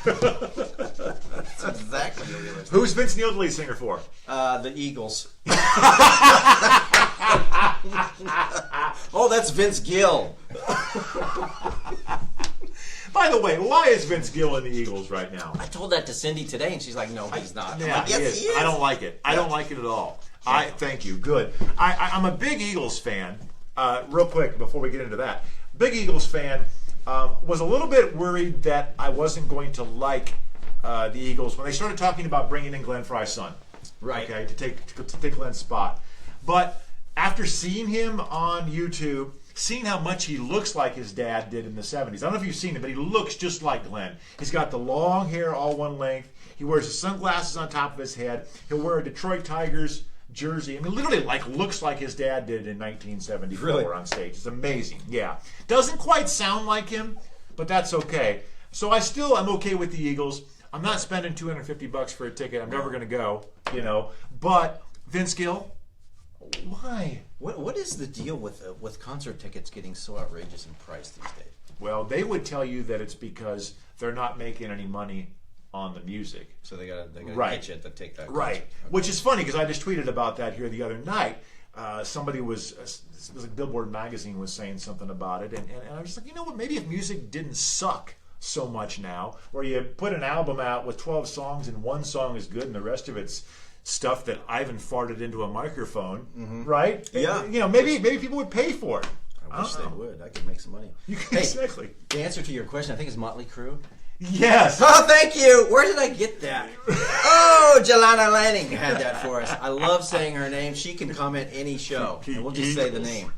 That's exactly what he looks like. Who's Vince Neil the lead singer for? The Eagles. Oh, that's Vince Gill. By the way, why is Vince Gill in the Eagles right now? I told that to Cindy today, and she's like, "No, he's not." Yeah, like, yes, he is. I don't like it. I don't like it at all. Thank you. Good. I'm a big Eagles fan. Real quick before we get into that, big Eagles fan. Was a little bit worried that I wasn't going to like the Eagles when they started talking about bringing in Glenn Fry's son. Right. Okay, to take Glenn's spot. But after seeing him on YouTube, seeing how much he looks like his dad did in the 70s. I don't know if you've seen him, but he looks just like Glenn. He's got the long hair all one length. He wears his sunglasses on top of his head. He'll wear a Detroit Tigers jersey. I mean, literally looks like his dad did in 1974 on stage. It's amazing. Yeah. Doesn't quite sound like him, but that's okay. So I still am okay with the Eagles. I'm not spending $250 for a ticket. I'm never going to go, you know. But Vince Gill, why? What is the deal with concert tickets getting so outrageous in price these days? Well, they would tell you that it's because they're not making any money on the music. So they gotta Right. get you to take that. Right. concert. Which is funny because I just tweeted about that here the other night. Somebody it was like Billboard magazine was saying something about it, and I was like, you know what? Maybe if music didn't suck so much now, where you put an album out with 12 songs and one song is good and the rest of it's stuff that Ivan farted into a microphone, right? Yeah. You know, maybe people would pay for it. I wish they would. I could make some money. Hey, Exactly. the answer to your question, I think, is Motley Crue. Yes. Oh, thank you. Where did I get that? Oh, Jelana Lanning had that for us. I love saying her name. She can comment any show, and we'll just say the name.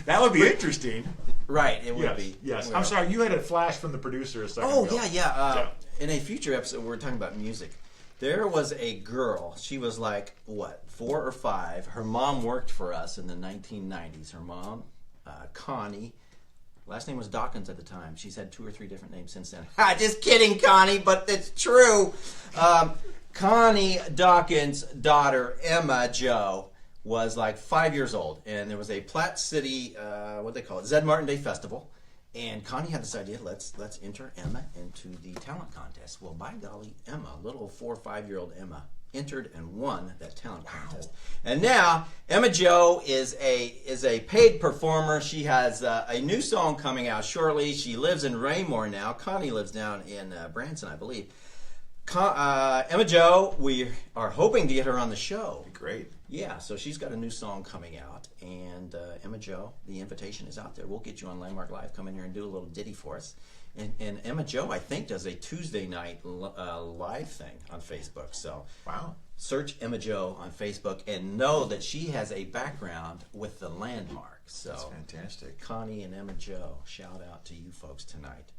That would be interesting. Right, it would Yes. be. Yes. Well, I'm sorry. You had a flash from the producer a second Oh, ago. yeah. In a future episode, we're talking about music. There was a girl. She was like, what, 4 or 5. Her mom worked for us in the 1990s. Her mom, Connie. Last name was Dawkins at the time. She's had 2 or 3 different names since then. Just kidding, Connie, but it's true. Connie Dawkins' daughter, Emma Jo, was like 5 years old. And there was a Platte City, what they call it, Zed Martin Day Festival. And Connie had this idea, let's enter Emma into the talent contest. Well, by golly, Emma, little 4 or 5-year-old Emma, entered and won that talent contest. And now Emma Jo is a paid performer. She has a new song coming out shortly. She lives in Raymore now. Connie lives down in Branson, I believe. Emma Jo, we are hoping to get her on the show. Great. Yeah, so she's got a new song coming out, and Emma Jo, the invitation is out there. We'll get you on Landmark Live. Come in here and do a little ditty for us. And Emma Jo, I think, does a Tuesday night live thing on Facebook. So Wow. search Emma Jo on Facebook and know that she has a background with the Landmark. So That's fantastic. Connie and Emma Jo, shout out to you folks tonight.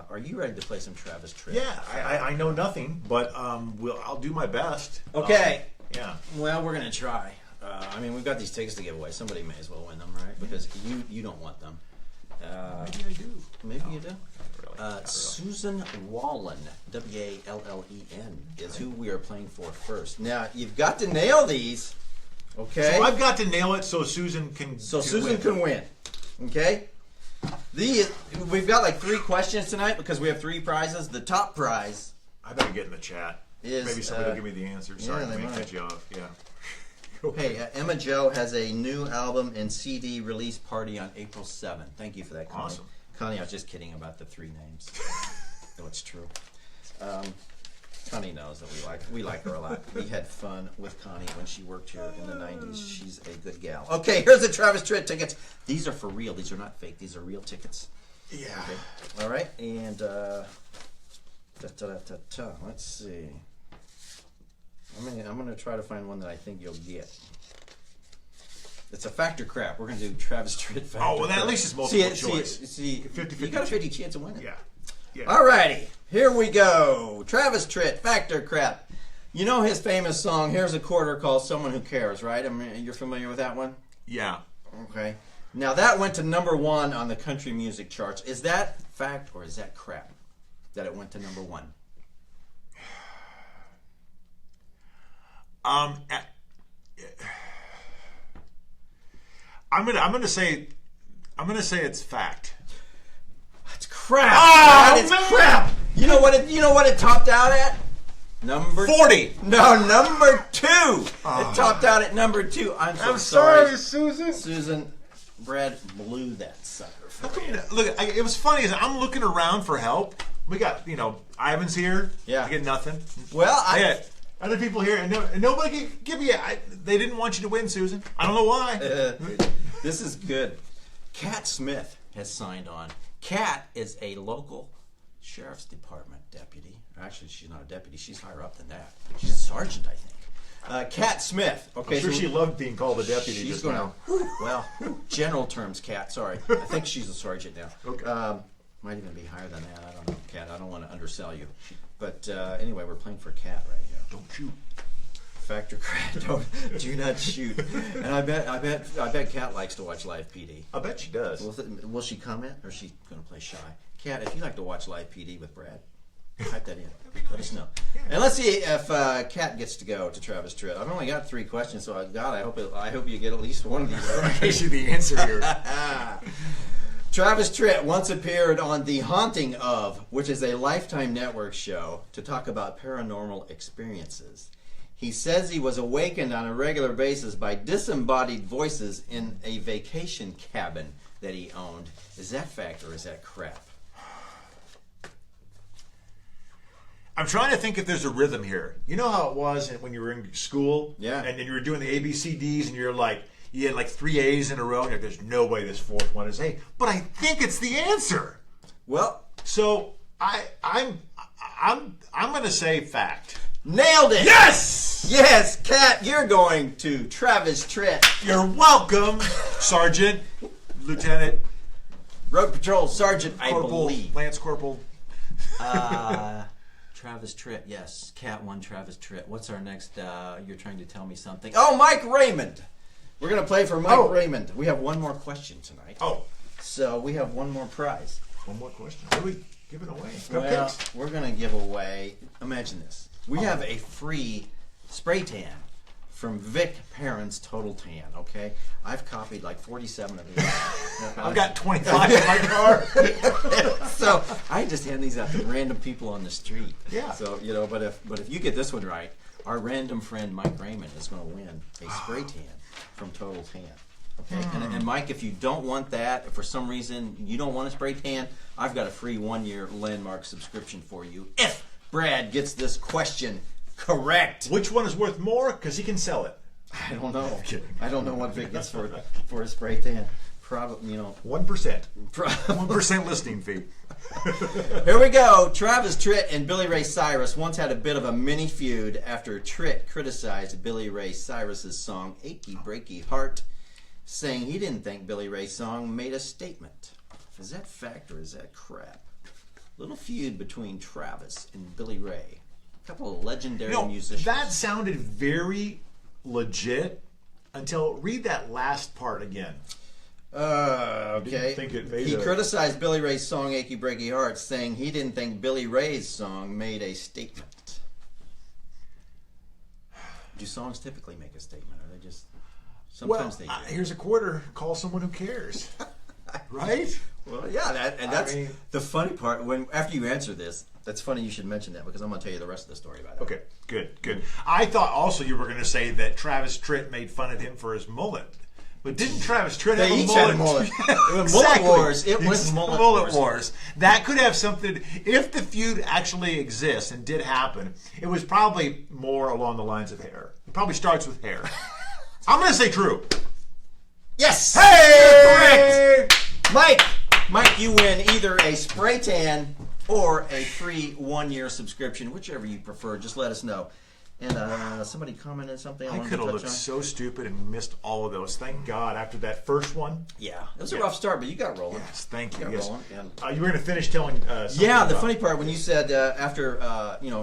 Are you ready to play some Travis Tritt? Yeah, I know nothing, but I'll do my best. Okay. Yeah. Well, we're going to try. I mean, we've got these tickets to give away. Somebody may as well win them, right? Because you don't want them. Maybe I do. Maybe you do. Not really. Susan Wallen, Wallen, is who we are playing for first. Now, you've got to nail these, okay? So I've got to nail it so Susan can. Susan can win, okay? We've got like 3 questions tonight because we have 3 prizes. The top prize I better get in the chat. is Maybe somebody will give me the answer. Sorry, they let me might. cut you off. Yeah. Hey, Emma Jo has a new album and CD release party on April 7th. Thank you for that, Connie. Awesome. Connie, I was just kidding about the 3 names. No, it's true. Connie knows that we like her a lot. We had fun with Connie when she worked here in the 90s. She's a good gal. Okay, here's the Travis Tritt tickets. These are for real. These are not fake. These are real tickets. Yeah. Okay. All right, and let's see. I'm gonna try to find one that I think you'll get. It's a factor crap. We're gonna do Travis Tritt factor. Oh, well, at crap. least it's multiple choice. See, 50-50 you got a 50 chance of winning. Yeah. Yeah. Alrighty, here we go. Travis Tritt, factor crap. You know his famous song, Here's a Quarter, called Someone Who Cares, right? I mean, you're familiar with that one? Yeah. Okay. Now that went to #1 on the country music charts. Is that fact or is that crap that it went to #1? I'm gonna say it's fact. That's crap. Oh, man, it's man. crap. You know what it topped out at? Number 40. No, number 2. It topped out at number 2. I'm sorry, Susan. Susan. Brad blew that sucker for you. Look, it was funny. Is I'm looking around for help. We got Ivan's here. Yeah. I get nothing. Well, I got other people here, and nobody can give you. They didn't want you to win, Susan. I don't know why. This is good. Kat Smith has signed on. Kat is a local sheriff's department deputy. Actually, she's not a deputy. She's higher up than that. She's a sergeant, I think. Kat Smith. Okay, I'm sure so she loved being called a deputy she's just going now. Well, general terms, Kat. Sorry, I think she's a sergeant now. Okay. Might even be higher than that. I don't know, Kat. I don't want to undersell you. But anyway, we're playing for Kat right here. Don't shoot. Factor crap. Do not shoot. And I bet Kat likes to watch live PD. I bet she does. Will she comment or is she going to play shy? Kat, if you like to watch live PD with Brad, Type that in. Let us know. And let's see if Kat gets to go to Travis Tritt. I've only got 3 questions, so I hope you get at least one of these right. I you the answer here. Travis Tritt once appeared on The Haunting of, which is a Lifetime Network show, to talk about paranormal experiences. He says he was awakened on a regular basis by disembodied voices in a vacation cabin that he owned. Is that fact or is that crap? I'm trying to think if there's a rhythm here. You know how it was when you were in school? Yeah. And you were doing the ABCDs and you had like 3 A's in a row and you're like, there's no way this 4th one is A. But I think it's the answer. Well, so I'm gonna say fact. nailed it! Yes! Yes, Kat, you're going to Travis Tritt. You're welcome, Sergeant, Lieutenant, Road Patrol Sergeant, I Corporal, believe. Lance Corporal. Travis Tritt, yes. Kat won Travis Tritt. What's our next? You're trying to tell me something. Oh, Mike Raymond. We're going to play for Mike Raymond. We have one more question tonight. Oh. So we have one more prize. One more question. What are we giving away? Well, Cupcakes? we're going to give away, imagine this. We have a free spray tan from Vic Perrin's Total Tan, okay? I've copied like 47 of these. I've got 25 in my car. So I just hand these out to random people on the street. Yeah. So, but if you get this one right, our random friend Mike Raymond is going to win a spray tan from Total Tan. Okay. And Mike, if you don't want that, if for some reason you don't want a spray tan, I've got a free 1-year Landmark subscription for you. If Brad gets this question correct. Which one is worth more? Because he can sell it. I don't know. kidding. I don't know what Vic gets for a spray tan. Probably, 1%. Probably. 1% listing fee. Here we go. Travis Tritt and Billy Ray Cyrus once had a bit of a mini feud after Tritt criticized Billy Ray Cyrus's song "Achy Breaky Heart," saying he didn't think Billy Ray's song made a statement. Is that fact or is that crap? Little feud between Travis and Billy Ray. A couple of legendary musicians. That sounded very legit until read that last part again. Okay. Didn't think it made He a- criticized Billy Ray's song "Achy Breaky Heart," saying he didn't think Billy Ray's song made a statement. Do songs typically make a statement, or they just sometimes they do? Here's a quarter. Call someone who cares. Right? Well, yeah, that's mean- the funny part. When after you answer this, that's funny you should mention that because I'm going to tell you the rest of the story about it. Okay, good. I thought also you were going to say that Travis Tritt made fun of him for his mullet. But didn't Travis Tritt They have a each mullet? had a mullet. It was Exactly. Mullet Wars. It was Mullet Wars. That could have something. If the feud actually exists and did happen, it was probably more along the lines of hair. It probably starts with hair. I'm going to say true. Yes! Hey! You're correct! Mike, you win either a spray tan or a free 1-year subscription, whichever you prefer. Just let us know. And somebody commented something I I wanted could to have touch looked on. so stupid and missed all of those. Thank God after that first one. Yeah, it was a rough start, but you got rolling. Yes, thank you. got Yes. rolling, and- You were going to finish telling something Yeah, the about- funny part when you said after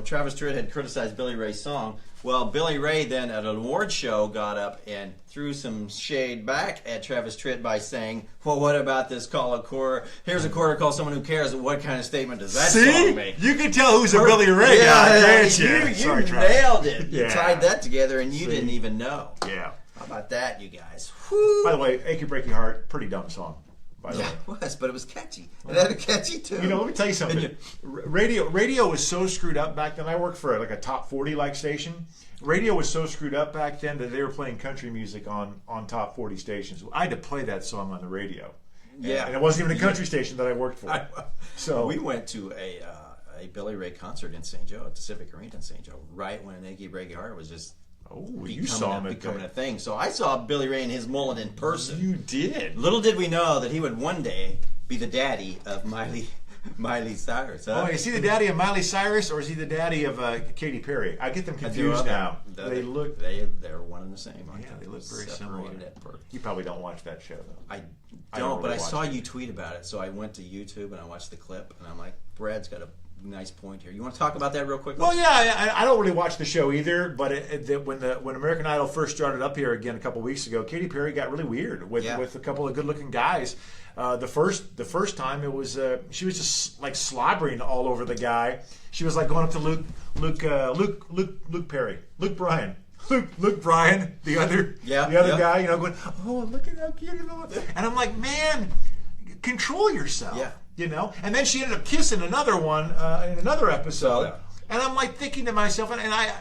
Travis Tritt had criticized Billy Ray's song, well, Billy Ray then at an award show got up and threw some shade back at Travis Tritt by saying, "Well, what about this call a quarter? Here's a quarter, call someone who cares." What kind of statement does that song make? You can tell who's a Billy Ray guy, can't you? You Sorry, Travis. nailed it. You Yeah. tied that together, and you didn't even know. Yeah. How about that, you guys? Whew. By the way, "Achy Breaky Heart," pretty dumb song. By the Yeah, way. it was, but it was catchy. It had a catchy tune. Let me tell you something. Radio was so screwed up back then. I worked for a top 40 like station. Radio was so screwed up back then that they were playing country music on top 40 stations. I had to play that song on the radio. Yeah. And it wasn't even a country station that I worked for. So we went to a Billy Ray concert in St. Joe at the Civic Arena in St. Joe, right when Achy Breaky Heart was just you saw him becoming a thing. So I saw Billy Ray and his mullet in person. You did. Little did we know that he would one day be the daddy of Miley Cyrus. Huh? Oh, is he the daddy of Miley Cyrus or is he the daddy of Katy Perry? I get them confused now. They look. They're one and the same. Aren't Yeah, they? they look very Separated similar. at birth. You probably don't watch that show though. I I don't, don't but really I watch saw it. you tweet about it, so I went to YouTube and I watched the clip, and I'm like, Brad's got to nice point here. You want to talk about that real quick? Well, yeah, I don't really watch the show either, but when American Idol first started up here again a couple weeks ago, Katy Perry got really weird with a couple of good-looking guys. The first time it was she was just like slobbering all over the guy. She was like going up to Luke Bryan, the other guy, you know, going, oh, look at how cute he is. And I'm like, man, control yourself. Yeah. You know, and then she ended up kissing another one in another episode, and I'm like thinking to myself, and I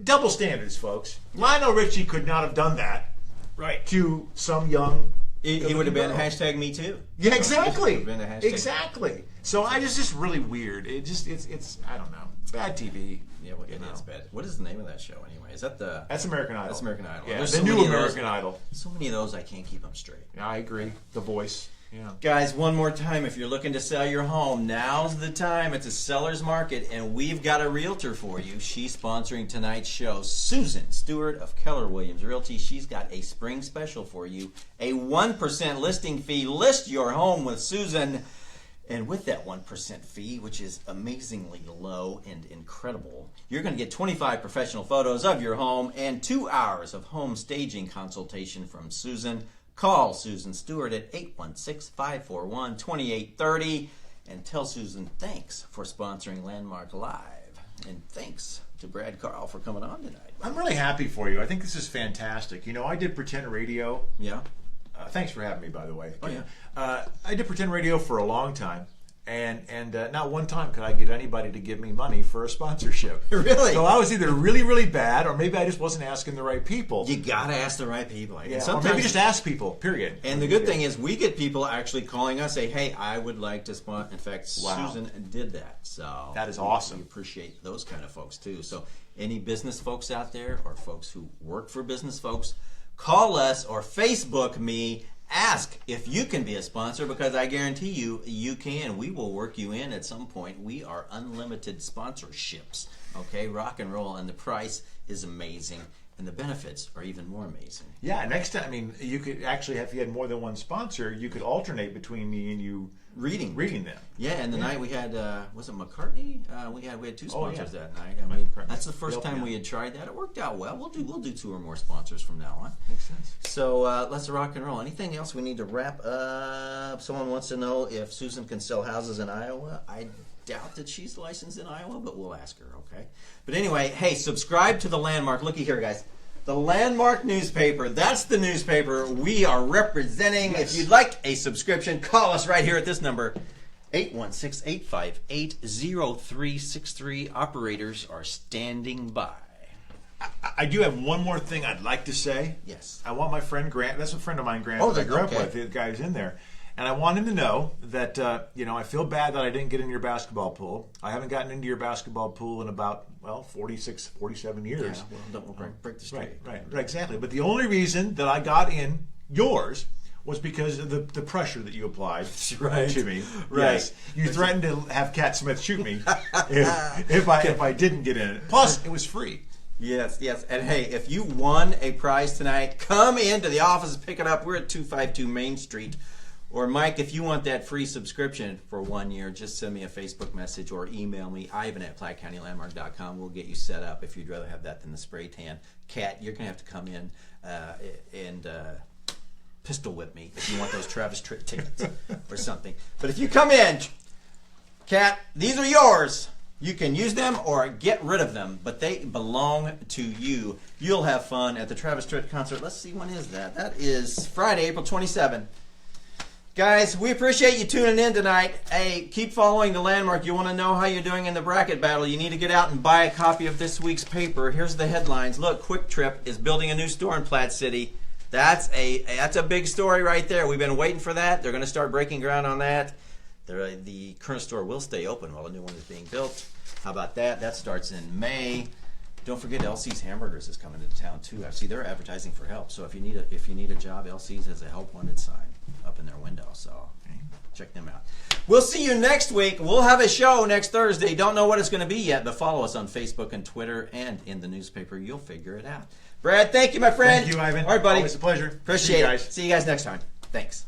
double standards, folks. Lionel Richie could not have done that, right, to some young. He would have been hashtag Me Too. Yeah, exactly. Exactly. So it's just really weird. It's I don't know, bad TV. Yeah, well, it is bad. What is the name of that show anyway? Is that That's American Idol. That's American Idol. Yeah, There's the so new many American Idol. So many of those I can't keep them straight. Yeah, I agree. The Voice. Yeah. Guys, one more time, if you're looking to sell your home, now's the time. It's a seller's market, and we've got a realtor for you. She's sponsoring tonight's show. Susan Stewart of Keller Williams Realty. She's got a spring special for you. A 1% listing fee. List your home with Susan. And with that 1% fee, which is amazingly low and incredible, you're going to get 25 professional photos of your home and 2 hours of home staging consultation from Susan. Call Susan Stewart at 816-541-2830 and tell Susan thanks for sponsoring Landmark Live. And thanks to Brad Carl for coming on tonight. I'm really happy for you. I think this is fantastic. You know, I did pretend radio. Yeah. Thanks for having me, by the way. Oh, yeah. I did pretend radio for a long time. And not one time could I get anybody to give me money for a sponsorship. Really? So I was either really, really bad, or maybe I just wasn't asking the right people. You gotta ask the right people. Yeah, And or maybe just ask people, period. And the good thing is we get people actually calling us, say, hey, I would like to sponsor. In fact, Wow. Susan did that. So That is awesome. We appreciate those kind of folks, too. So any business folks out there or folks who work for business folks, call us or Facebook me. Ask if you can be a sponsor, because I guarantee you can. We will work you in at some point. We are unlimited sponsorships. Okay, rock and roll, and the price is amazing, and the benefits are even more amazing. Yeah, next time, I mean, you could actually, if you had more than one sponsor, you could alternate between me and you reading them. Yeah, and the night we had, was it McCartney? We had two sponsors that night. I Mike mean, McCartney. that's the first time we had tried that. It worked out well. We'll do 2 or more sponsors from now on. Makes sense. So let's rock and roll. Anything else we need to wrap up? Someone wants to know if Susan can sell houses in Iowa. I doubt that she's licensed in Iowa, but we'll ask her, okay? But anyway, hey, subscribe to the Landmark. Looky here, guys. The Landmark newspaper. That's the newspaper we are representing. Yes. If you'd like a subscription, call us right here at this number, 816-858-0363. Operators are standing by. I do have one more thing I'd like to say. Yes. I want my friend Grant, that's a friend of mine, Grant, Oh, that I grew up okay. with, the guy who's in there. And I want him to know that, I feel bad that I didn't get in your basketball pool. I haven't gotten into your basketball pool in about, 46, 47 years. Yeah, well, don't break the streak. Right, exactly. But the only reason that I got in yours was because of the pressure that you applied to me. Right. Yes. You threatened to have Cat Smith shoot me if I didn't get in it. Plus, it was free. Yes. And hey, if you won a prize tonight, come into the office and pick it up. We're at 252 Main Street. Or Mike, if you want that free subscription for 1 year, just send me a Facebook message or email me, Ivan@PlatteCountyLandmark.com. We'll get you set up if you'd rather have that than the spray tan. Kat, you're going to have to come in and pistol whip me if you want those Travis Tritt tickets or something. But if you come in, Kat, these are yours. You can use them or get rid of them, but they belong to you. You'll have fun at the Travis Tritt concert. Let's see, when is that? That is Friday, April 27th. Guys, we appreciate you tuning in tonight. Hey, keep following the Landmark. You want to know how you're doing in the bracket battle, you need to get out and buy a copy of this week's paper. Here's the headlines. Look, Quick Trip is building a new store in Platte City. That's a big story right there. We've been waiting for that. They're going to start breaking ground on that. The current store will stay open while the new one is being built. How about that? That starts in May. Don't forget, LC's Hamburgers is coming to town too. See, they're advertising for help. So if you need a job, LC's has a help wanted sign up in their window. So check them out. We'll see you next week. We'll have a show next Thursday. Don't know what it's going to be yet, but follow us on Facebook and Twitter and in the newspaper. You'll figure it out. Brad, thank you, my friend. Thank you, Ivan. All right, buddy. Always a pleasure. Appreciate See you it. guys. See you guys next time. Thanks.